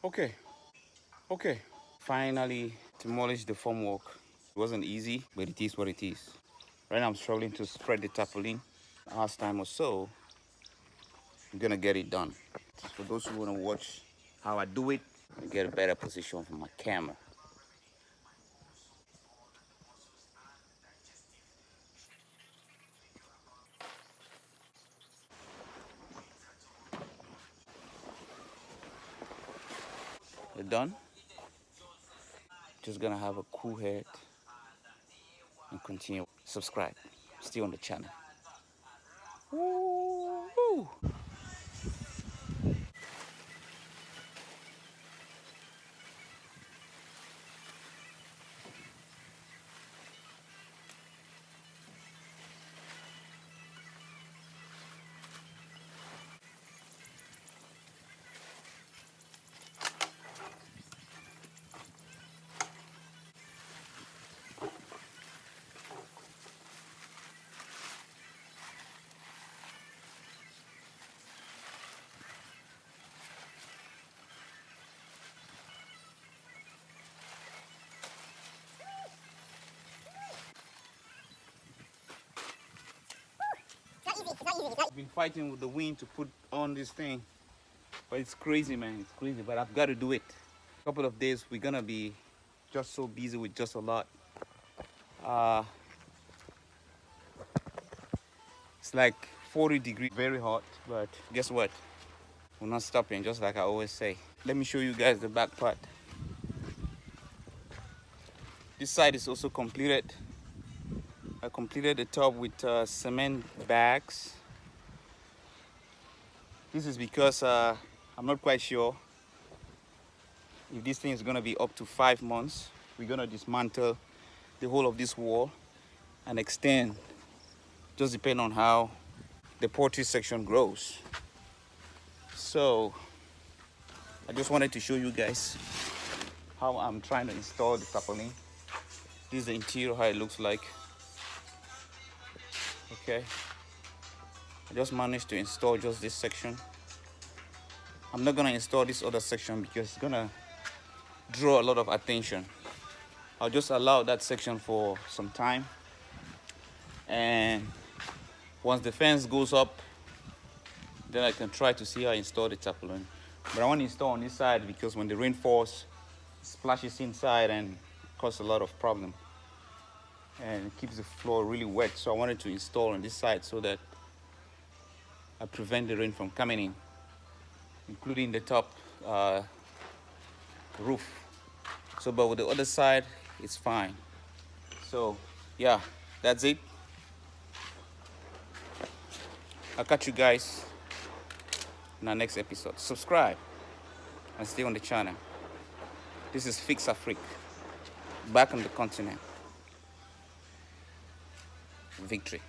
Okay, okay. Finally demolished the formwork. It wasn't easy, but it is what it is. Right now I'm struggling to spread the tarpaulin. Last time or so, I'm gonna get it done. For those who wanna watch how I do it, I get a better position for my camera. You're done? Just gonna have a cool head and continue. Subscribe. Stay on the channel. Woo! I've been fighting with the wind to put on this thing, but it's crazy, man. It's crazy, but I've got to do it. A couple of days, we're gonna be just so busy with just a lot. Uh, it's like 40 degrees, very hot, but guess what? We're not stopping, just like I always say. Let me show you guys the back part. This side is also completed. I completed the top with cement bags. This is because I'm not quite sure if this thing is gonna be up to 5 months. We're gonna dismantle the whole of this wall and extend, just depend on how the portrait section grows. So I just wanted to show you guys how I'm trying to install the tarpaulin. This is the interior, how it looks like. Okay, I just managed to install just this section. I'm not gonna install this other section because it's gonna draw a lot of attention. I'll just allow that section for some time, and once the fence goes up, then I can try to see how I install the tarpaulin. But I want to install on this side because when the rain falls, it splashes inside and causes a lot of problem, and it keeps the floor really wet. So I wanted to install on this side so that I prevent the rain from coming in, including the top roof. So, but with the other side, it's fine. So, yeah, that's it. I'll catch you guys in our next episode. Subscribe and stay on the channel. This is Fix Afrique, back on the continent. Victory.